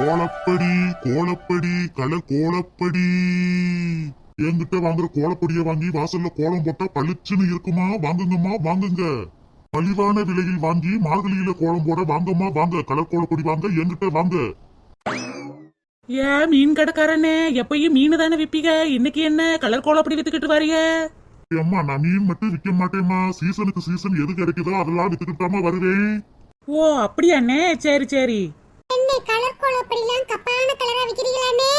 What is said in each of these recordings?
கோலப்படி கோலப்படி colour கோலப்படி. என்கிட்ட வாங்குற கோலப்படியை வாங்கி வாசல்ல கோலம் போட்டா பளிச்சுன்னு இருக்குமா? வாங்குங்கம்மா வாங்குங்க. மலிவான விலையில் வாங்கி மார்கழியில கோலம் போட வாங்கம்மா வாங்க. கலர் கோலப்படி வாங்க, என்கிட்ட வாங்க. ஏன் மீன் கடைக்காரனே, எப்பயும் மீன் தானே விப்பீங்க, இன்னைக்கு என்ன கலர் கோலப்படி வித்துக்கிட்டு வாரிய? அம்மா நான் மீன் மட்டும் விற்க மாட்டேம்மா. சீசனுக்கு சீசன் எது கிடைக்குதோ அதெல்லாம் வித்துக்கிட்டாமா வருவேன். ஓ அப்படியாண்ணே, சரி சரி. கலர் கோலப்படிலாம் கப்பான கலரா விக்கிறீங்களானே?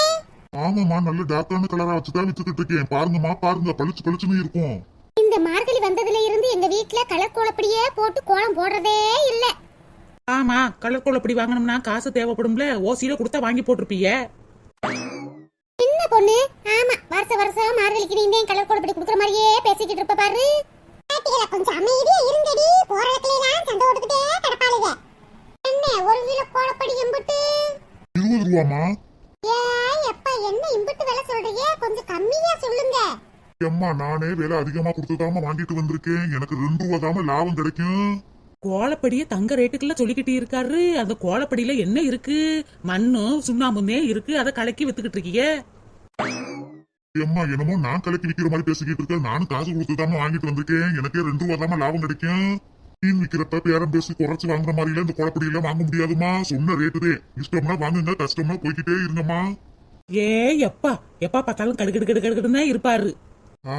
ஆமாமா, நல்ல டார்க்கான கலரா வச்சுதான் வித்துக்கிட்டு இருக்கேன். பாருங்கம்மா பாருங்க, பளிச்சு பளிச்சுன்னு இருக்கும். இந்த மார்கழி வந்ததுல இருந்து எங்க வீட்ல கலர் கோலப்படியே போட்டு கோலம் போடுறதே இல்ல. ஆமா, கலர் கோலப்படி வாங்கணும்னா காசு தேவைப்படும்ல, ஓசியில கொடுத்தா வாங்கி போட்டிருப்பீங்க. என்ன பொண்ணு? ஆமா, வருஷம் மார்கழிக்கு நீ கலர் கோலப்படி குடுக்குற மாதிரியே பேசிக்கிட்டு இருப்ப பாரு. கொஞ்சம் அமைதியா இருங்கடி, போற இடத்துலாம் சண்டை ஓட்டுக்கிட்டே கிடப்பாளுங்க. என்ன ஒரு கிலோ கோலப்படி எம்பிட்டு? 20 ரூபாமா? ஏய் அப்பா, என்ன இம்பிட்டு விலை சொல்றீங்க? கொஞ்சம் கம்மியா சொல்லுங்க. அம்மா நானே விலை அதிகமா கொடுத்துதாம வாங்கிட்டு வந்திருக்கேன். எனக்கு 2 ரூபா தாம லாபம் கிடைக்கும். கோலப்படிய தங்க ரேட்டுக்குள்ள சொல்லிக்கிட்டு இருக்காரு. அந்த கோலப்படியில என்ன இருக்கு? மண்ணும் சுண்ணாம்புமே இருக்கு, அதை கலக்கி வித்துக்கிட்டு இருக்கீங்க. அம்மா என்னமோ நான் கலக்கி விக்கிற மாதிரி பேசிக்கிட்டு இருக்கேன். நானும் காசு கொடுத்துதாம வாங்கிட்டு வந்திருக்கேன். எனக்கே 2 ரூபா தாம லாபம் கிடைக்கும். மீன் விக்கிறப்ப பேரம் பேசி குறைச்சு வாங்குற மாதிரில இந்த கோலப்படியில வாங்க முடியாதுமா. சொன்ன ரேட்டுதே. இஷ்டம்னா வாங்குங்க, கஷ்டம்னா போய்கிட்டே இருங்கம்மா. ஏ எப்பா எப்பா பார்த்தாலும் கடுக்கடுன்னு இருப்பாரு.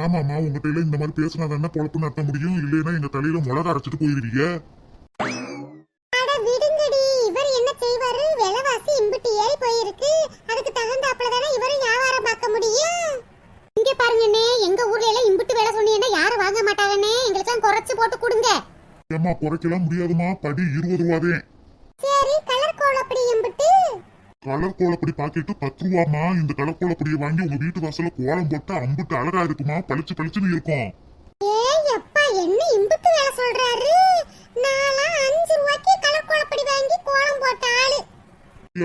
ஆமாமா, உங்ககிட்ட இந்த மாதிரி பேசினா தானே பொழப்புன்னு நடத்த முடியும். இல்லைன்னா எங்க தலையில மிளகா அரைச்சிட்டு போயிருவீங்க. அட விடுங்கடி, இவர் என்ன செய்வாரு? விலைவாசி இம்பிட்டு ஏறி போயிருக்கு. அதுக்கு தகுந்தாப்புல தானே இவரும் வியாபாரம் பார்க்க முடியும். இங்க பாருங்கண்ணே, எங்க ஊர்ல எல்லாம் இம்பிட்டு வேலை சொன்னீங்கன்னா யாரும் வாங்க மாட்டாங்கண்ணே. எங்களுக்கெல்லாம் குறைச்சு போட்டு கொடுங்க. ஏம்மா குறைக்கலாம் முடியாதுமா, படி 20 ரூபாவே. சரி, கலர் கோலப்படி எம்பிட்டு? கலர் கோலப்படி பாக்கெட்டு 10 ரூபாமா. இந்த கலர் கோலப்படியை வாங்கி உங்க வீட்டு வாசல்ல கோலம் போட்டா அம்புட்டு அழகா இருக்குமா, பளிச்சு பளிச்சுன்னு இருக்கும். ஏய் அப்பா, என்ன இம்பிட்டு வேலை சொல்றாரு? நாளா 5 ரூபாய்க்கு கலர் கோலப்படி வாங்கி கோலம் போட்ட ஆளு.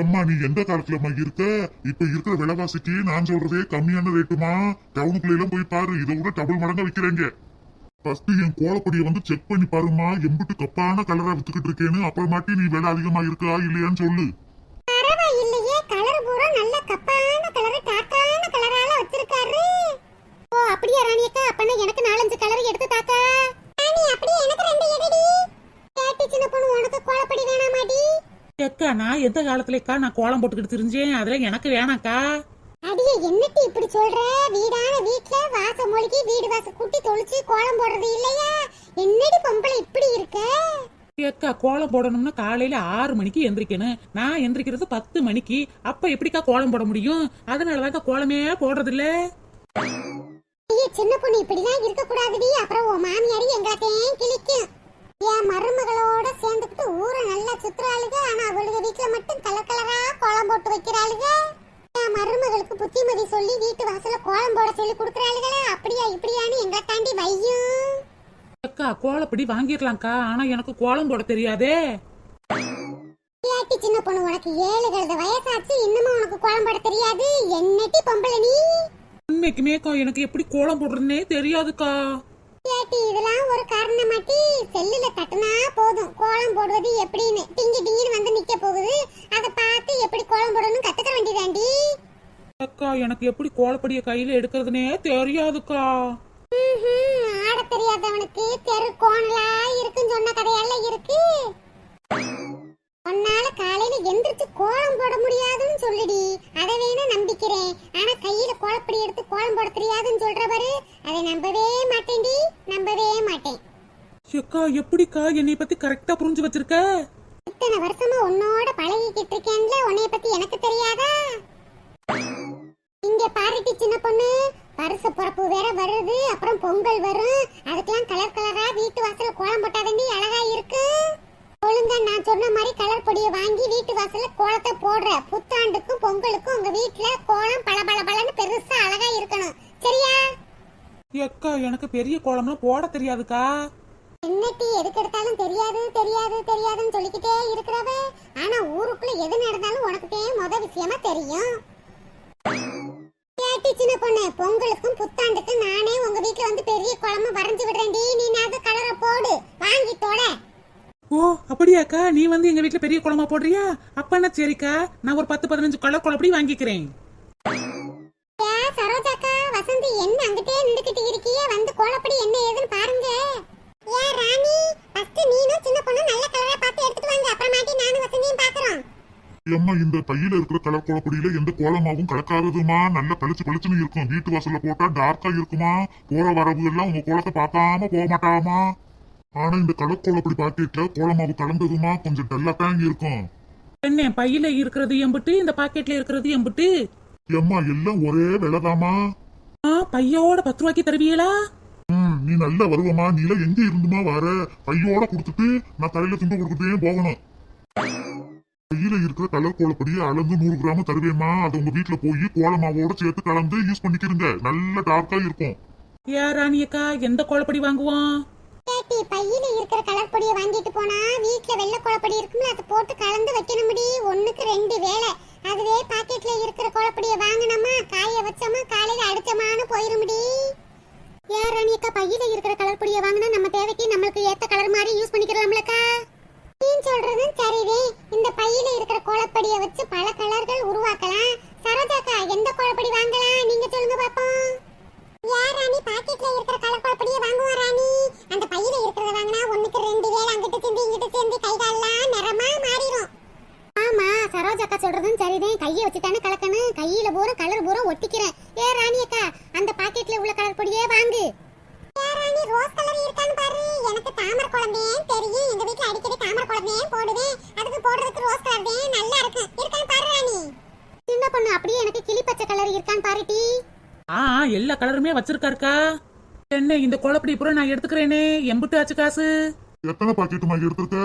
அம்மா நீ எந்த காலத்துலமா இருக்க? இப்ப இருக்கிற விலைவாசிக்கு நான் சொல்றதே கம்மியான ரேட்டுமா. டவுனுக்குள்ள எல்லாம் போய் பாரு, இதை விட டபுள் மடங்கா விக்கிறேங்க. ஃபர்ஸ்ட் என் கோலப்படியை வந்து செக் பண்ணி பாருமா, எம்பிட்டு கப்பான கலரா வித்துக்கிட்டு இருக்கேன்னு. அப்புறமாட்டி நீ விலை அதிகமா இருக்கா இல்லையான்னு சொல்லு. பரவாயில்லையே, கலர் பூரா நல்ல கப்பான கலர், டார்க்கான கலரால வச்சிருக்காரு. ஓ அப்படியே ராணியக்கா, அப்பனா எனக்கு 4-5 கலர் எடுத்து தாக்கா. ராணி அப்படியே எனக்கு 2 எடுடி. கேட்டி சின்ன பொண்ணு, உனக்கு கோலப்படி வேணாமாடி? அக்கா நான் எந்த காலத்துலக்கா நான் கோலம் போட்டுக்கிட்டு தெரிஞ்சேன், அதுல எனக்கு வேணாக்கா. அடியே என்னட்டி இப்படி சொல்ற? வீடான வீட்ல வாசம் மொழிகி வீடு வாசல் கூட்டி தொளிச்சு கோலம் போடுறது இல்லையா? என்னடி பொம்பளை இப்படி இருக்க? அக்கா கோலம் போடணும்னா காலையில 6 மணிக்கு எந்திரிக்கணும். நான் எந்திரிக்கிறது 10 மணிக்கு. அப்ப எப்படிக்கா கோலம் போட முடியும்? அதனாலதான் கோலமே போடுறது இல்ல. ஐயே சின்ன பொண்ணு, இப்படிலாம் இருக்க கூடாதுடி. அப்புறம் உன் மாமியாரி எங்கத்தையும் கிழிக்கும். என் மருமகளோட சேர்ந்துக்கிட்டு ஊரை நல்லா சுத்துறாளுக. ஆனா அவளுக வீட்டுல மட்டும் கலர் கலரா கோலம் போட்டு வைக்கிறாளுக. என் மருமகளுக்கு புத்திமதி சொல்லி வீட்டு வாசல்ல கோலம் போட சொல்லி கொடுக்குறாளுகளா? அப்படியா இப்படியான்னு எங்களை தாண்டி வையும். அக்கா கோலப்படி வாங்கிடலாம்க்கா, ஆனா எனக்கு கோலம் போட தெரியாதே. ஏட்டி சின்ன பொண்ணு, உனக்கு 7 கழுத வயசாச்சு, இன்னமும் உனக்கு கோலம் போட தெரியாது? என்னட்டி பொம்பளை நீ? உண்மைக்குமேக்கா எனக்கு எப்படி கோலம் போடுறதுன்னே தெரியாதுக்கா. ஏட்டி இதெல்லாம் ஒரு காரணமாட்டி? செல்லுல தட்டுனா போதும் கோலம் போடுவது எப்படின்னு டிங்கி டிங்கின்னு வந்து நிக்க போகுது. அதை பார்த்து எப்படி கோலம் போடணும் கத்துக்க வேண்டியதாண்டி. அக்கா எனக்கு எப்படி கோலப்படிய கையில எடுக்கிறதுனே தெரியாதுக்கா. ஆட தெரியாதவனுக்கு தெரு கோணலா இருக்குன்னு சொன்ன கதையெல்லாம் இருக்கு. ஒன்னால காலையில எந்திரிச்சு கோலம் போட முடியாதுன்னு சொல்லுடி, அதை வேணா நம்பிக்கிறேன். ஆனா கையில கோலப்படி எடுத்து கோலம் போட தெரியாதுன்னு சொல்ற பாரு, அதை நம்பவே மாட்டேன்டி, நம்பவே மாட்டேன். அக்கா எப்படிக்கா என்னை பத்தி கரெக்டா புரிஞ்சு வச்சிருக்க? இத்தனை வருஷமா உன்னோட பழகிக்கிட்டு இருக்கேன்ல, உன்னைய பத்தி எனக்கு தெரியாதா? இங்க பாருட்டி சின்ன பொண்ணு, வருஷ பிறப்பு வேற வருது, அப்புறம் பொங்கல் வரும். அதுக்கெல்லாம் கலர் கலரா வீட்டு வாசல்ல கோலம் போட்டாதண்டி அழகா இருக்கு. ஒழுங்கா நான் சொன்ன மாதிரி கலர் பொடியை வாங்கி வீட்டு வாசல்ல கோலத்தை போடுற. புத்தாண்டுக்கும் பொங்கலுக்கும் உங்க வீட்டுல கோலம் பல பல பலன்னு பெருசா அழகா இருக்கணும், சரியா? அக்கா எனக்கு பெரிய கோலம்லாம் போட தெரியாதுக்கா. என்னட்டி எதுக்கு எடுத்தாலும் தெரியாது தெரியாது தெரியாதுன்னு சொல்லிக்கிட்டே இருக்கிறவ, ஆனா ஊருக்குள்ள எது நடந்தாலும் உனக்குட்டே விஷயமா தெரியும். கேட்டி சின்ன பொண்ணு, பொங்கலுக்கும் புத்தாண்டுக்கும் நானே உங்க வீட்டுல வந்து பெரிய குழம்பு வரைஞ்சு விடுறேன்டி. நீ அது கலரை போடு, வாங்கி தொட. ஓ அப்படியா அப்படியாக்கா நீ வந்து எங்க வீட்டுல பெரிய குளமா போடுறியா? அப்பன்னா சரிக்கா, நான் ஒரு 10-15 கலர் குழப்படி வாங்கிக்கிறேன். சரோஜாக்கா வசந்தி என்ன அங்கிட்டே நின்னுக்கிட்டு இருக்கியே, வந்து கோலப்படி என்ன ஏதுன்னு பாருங்க. ராணி ஃபர்ஸ்ட் நீனும் சின்ன பொண்ணு நல்ல கலரா பார்த்து எடுத்துட்டு வாங்க, அப்புறமாட்டி நானும் வசந்தியும் பாக்குறோம். ஏம்மா இந்த பையில இருக்கிற கலர் கோலப்படியில எந்த கோலமாவும் கலக்காததுமா, நல்ல பளிச்சு பளிச்சுன்னு இருக்கும். வீட்டு வாசல்ல போட்டா டார்க்கா இருக்குமா, போற வரவு எல்லாம் உங்க கோலத்தை பார்க்காம போக மாட்டாமா. ஆனா இந்த கலர் கோலப்படி பாக்கெட்ல கோலமாவு கலந்ததுமா கொஞ்சம் டல்லா தான் இருக்கும். என்ன பையில இருக்கிறது எம்பிட்டு, இந்த பாக்கெட்ல இருக்கிறது எம்பிட்டு? ஏம்மா எல்லாம் ஒரே விலைதாமா. பையோட 10 ரூபாய்க்கு தருவீங்களா? நீ நல்லா வருவமா, நீ எல்லாம் எங்க இருந்துமா வர? பையோட கொடுத்துட்டு நான் தலையில துண்டு கொடுத்துட்டே போகணும். பையில இருக்கிற கலர் கோலப்படியை அளந்து 100 கிராம் தருவேமா. அது உங்க வீட்டுல போய் கோலமாவோட சேர்த்து கலந்து யூஸ் பண்ணிக்கிறீங்க, நல்ல டார்க்கா இருக்கும். ராணியக்கா எந்த கோலப்படி வாங்குவோம்? பையில இருக்கிற கலர் பொடியை வாங்கிட்டு போனா வீட்டுல வெள்ளை கோலப்படி இருக்கும்ல, அதை போட்டு கலந்து வைக்கணும். முடி 1க்கு 2 வேலை. அதுவே பாக்கெட்ல இருக்கிற கோலப்படியை வாங்கினோமா, காய வச்சோமா, காலையில அடிச்சோமான்னு போயிரும். முடி ராணியக்கா பையில இருக்கிற கலர் பொடியை வாங்கினா நம்ம தேவைக்கு நம்மளுக்கு ஏத்த கலர் மாதிரி யூஸ் பண்ணிக்கிறோம்லக்கா. நீ சொல்றதும் சரிவே. இந்த பையில இருக்கிற கோலப்படியை வச்சு பல கலர்கள் உருவாக்கலாம். சரோஜாக்கா எந்த கோலப்படி வாங்கலாம், நீங்க சொல்லுங்க பாப்போம். ராணி பாக்கெட்ல இருக்கிற கலர் கோலப்படியை வாங்குவோம் ராணி. அந்த பையில இருக்கிறத வாங்கினா 1க்கு 2 வேலை, அங்கிட்டு சேர்ந்து இங்கிட்டு சேர்ந்து கை காலெல்லாம் நிறமா மாறிடும். ஆமா சரோஜாக்கா சொல்றதும் சரிதான். கையை வச்சுட்டானே கலக்கணும், கையில பூரா கலர் பூரா ஒட்டிக்கிறேன். ராணி அக்கா அந்த பாக்கெட்ல உள்ள கலர் பொடியே வாங்கு. ராணி ரோஸ் கலர் இருக்கான்னு பாரு. எனக்கு தாமரை குழம்பே தெரியும், எங்க வீட்ல அடிக்கடி தாமரை குழம்பே போடுவேன். அதுக்கு போடுறதுக்கு ரோஸ் கலர் தான் நல்லா இருக்கு, இருக்கான்னு பாரு ராணி. சின்ன பொண்ணு அப்படியே எனக்கு கிளி பச்சை கலர் இருக்கான்னு பாரு டி. எல்லா கலருமே வச்சிருக்காருக்கா. என்ன இந்த கோலப்படி பூரா நான் எடுத்துக்கிறேனே, எம்பிட்டு ஆச்சு காசு? எத்தனை பாக்கெட்டுமா எடுத்துருக்க?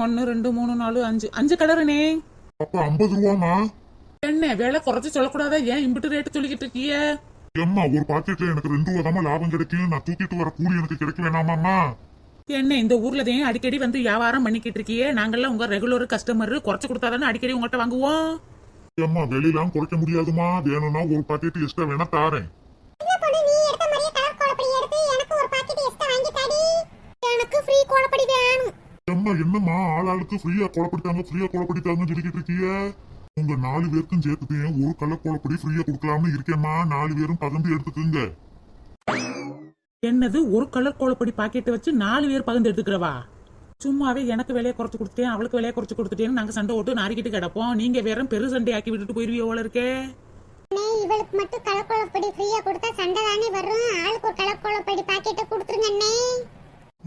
1 2 3 4 5 கலருனே. அப்ப 50 ரூபாமா. என்ன விலை குறைச்சு சொல்லக்கூடாதா? ஏன் இம்பிட்டு ரேட்டு சொல்லிக்கிட்டு இருக்கிய? ஏம்மா ஒரு பாக்கெட்ல எனக்கு 2 ரூபா தான் லாபம் கிடைக்கும், நான் தூக்கிட்டு வர கூலி எனக்கு கிடைக்க வேணாமாம்மா? என்ன இந்த ஊர்ல தான் அடிக்கடி வந்து வியாபாரம் பண்ணிக்கிட்டு இருக்கியே, நாங்கெல்லாம் உங்க ரெகுலர் கஸ்டமர், குறைச்சு கொடுத்தாதானே அடிக்கடி உங்கள்கிட்ட வாங்குவோம். ஏம்மா வெளியெல்லாம் குறைக்க முடியாதுமா, வேணும்னா ஒரு பாக்கெட் எக்ஸ்ட்ரா வேணா தாரேன். ஏம்மா என்னம்மா ஆளாளுக்கு ஃப்ரீயா கோலப்படித்தாங்க ஃப்ரீயா கோலப்படித்தாங்கன்னு சொல்லிக்கிட்டு இருக்கீங்க? உங்க 4 பேருக்கும் சேர்த்துட்டேன் ஒரு கலர் கோலப்படி ஃப்ரீயா கொடுக்கலாம்னு இருக்கேம்மா, 4 பேரும் பகிர்ந்து எடுத்துக்குங்க. என்னது ஒரு கலர் கோலப்படி பாக்கெட்டை வச்சு 4 பேர் பகிர்ந்து எடுத்துக்கிறவா? சும்மாவே எனக்கு விலையை குறைச்சு கொடுத்துட்டேன், அவளுக்கு விலையை குறைச்சு கொடுத்துட்டேன்னு நாங்க சண்டை ஓட்டு நாரிக்கிட்டு கிடப்போம். நீங்க வேற பெரு சண்டை ஆக்கி விட்டுட்டு போயிருவிய போல இருக்கே. இவளுக்கு மட்டும் கலர் கோலப்படி ஃப்ரீயா கொடுத்தா சண்டை தானே வரும். ஆளுக்கு ஒரு கலர் கோலப்படி பாக்கெட்டை கொடுத்துருங்க அண்ணே.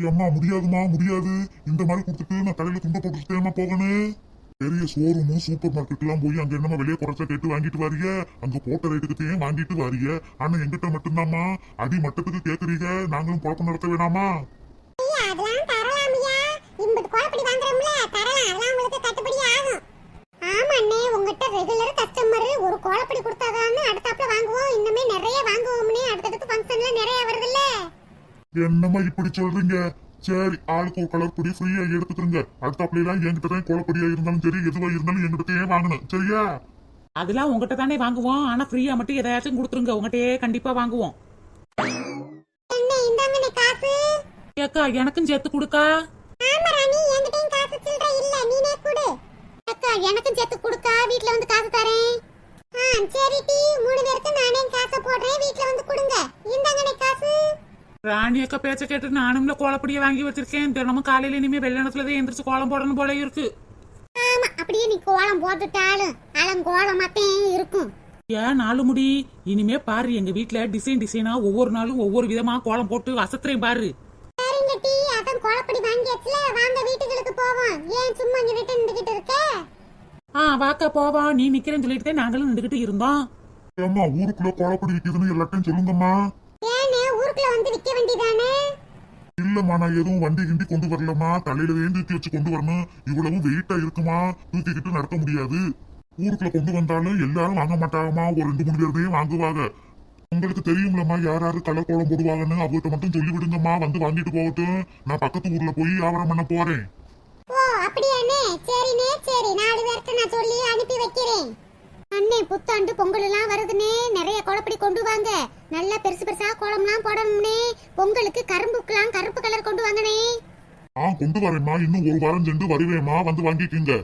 ஏம்மா முடியாதுமா முடியாது, இந்த மாதிரி கொடுத்துட்டு நான் தலையில துண்டை போட்டுட்டேமா போகணும். பெரிய ஷோரூமும் சூப்பர் மார்க்கெட் எல்லாம் போய் அங்க என்னமா வெளியே குறைச்சா கேட்டு வாங்கிட்டு வாரிய, அங்க போட்ட ரேட்டுக்கு வாங்கிட்டு வாரிய. ஆனா எங்கிட்ட மட்டும்தாம்மா அடி மட்டத்துக்கு கேக்குறீங்க, நாங்களும் குழப்பம் நடத்த வேணாமா? அதெல்லாம் தரலாமியா, இம்பது கோலப்படி வாங்குறோம்ல தரலாம், அதெல்லாம் உங்களுக்கு கட்டுப்படி ஆகும். ஆமா அண்ணே, உங்ககிட்ட ரெகுலர் கஸ்டமர், ஒரு கோலப்படி கொடுத்தாதான்னு அடுத்தாப்புல வாங்குவோம். இன்னுமே நிறைய வாங்குவோம்னே, அடுத்தடுத்து ஃபங்க்ஷன்ல நிறைய வருதுல்ல. என்னம்மா இப்படி சொல்றீங்க? சரி ஆளுக்கு ஒரு கலர் பொடி ஃப்ரீயா எடுத்துக்கிறங்க. அடுத்தாப்புல எல்லாம் என்கிட்ட தான் கோலப்படியா இருந்தாலும் சரி எதுவா இருந்தாலும் என்கிட்ட வாங்கணும், சரியா? அதெல்லாம் உங்ககிட்ட தானே வாங்குவோம், ஆனா ஃப்ரீயா மட்டும் எதாச்சும் கொடுத்துருங்க, உங்ககிட்டயே கண்டிப்பா வாங்குவோம். என்ன இந்தாங்கனே காசு. ஏக்கா எனக்கும் சேர்த்து கொடுக்கா. ஆமா ராணி, என்கிட்டயும் காசு சில்லற இல்ல, நீனே கொடு. அக்கா எனக்கும் சேர்த்து கொடுக்கா, வீட்ல வந்து காசு தரேன். சரி டி, 3 பேருக்கு நானே காசு போடுறேன், வீட்ல வந்து கொடுங்க. இந்தாங்கனே காசு. ராணி அக்கா பேச்ச கேட்டு நானும்ல கோலப்படியை வாங்கி வச்சிருக்கேன். தினமும் காலையில இனிமே வெள்ளனத்துலதான் எந்திரிச்சு கோலம் போடணும் போல இருக்கு. ஆமா அப்படியே நீ கோலம் போட்டுட்டாலும் அலங்கோலமாத்தே இருக்கும். ஏன் 4 முடி, இனிமே பாரு எங்க வீட்டுல டிசைன் டிசைனா ஒவ்வொரு நாளும் ஒவ்வொரு விதமா கோலம் போட்டு அசத்துறேன் பாரு. சரிங்க டி, அதான் கோலப்படி வாங்கியாச்சுல, வாங்க வீட்டுக்கு போவோம். ஏன் சும்மா இங்க வீட்டு நின்னுகிட்டு இருக்க? வாக்கா போவா, நீ நிக்கிறேன்னு சொல்லிட்டு நாங்களும் நின்றுகிட்டு இருந்தோம். ஏம்மா ஊருக்குள்ள கோலப்படி விற்கிதுன்னு எல்லாத்தையும் சொல்லுங்கம்மா. ஏனே ஊருக்குள்ள வந்து விக்க வேண்டியதானே? இல்லம்மா நான் எதுவும் வண்டி கிண்டி கொண்டு வரலமா, தலையில தூக்கி வச்சு கொண்டு வரணும். இவ்வளவு வெயிட்டா இருக்குமா, தூக்கிக்கிட்டு நடக்க முடியாது. ஊருக்குள்ள கொண்டு வந்தாலும் எல்லாரும் வாங்க மாட்டாங்கம்மா, ஒரு 2-3 பேர்தையும் வாங்குவாங்க. உங்களுக்கு தெரியும்லம்மா யார் யாரு கலர் கோலம் போடுவாங்கன்னு, அவர்கிட்ட மட்டும் சொல்லி விடுங்கம்மா, வந்து வாங்கிட்டு போகட்டும். நான் பக்கத்து ஊர்ல போய் வியாபாரம் பண்ண போறேன். ஓ அப்படியானே, சரினே சரி, 4 பேருக்கு நான் சொல்லி அனுப்பி வைக்கிறேன். அண்ணே புத்தாண்டு பொங்கல் எல்லாம் வருதுனே, நிறைய கோலப்படி கொண்டு வாங்க. நல்லா பெருசு பெருசா கோலம்லாம் போடணும்னே. பொங்கலுக்கு கரும்புக்கெல்லாம் கருப்பு கலர் கொண்டு வாங்கனே. கொண்டு வரேம்மா, இன்னும் ஒரு வாரம் சென்று வருவேம்மா, வந்து வாங்கிக்குங்க.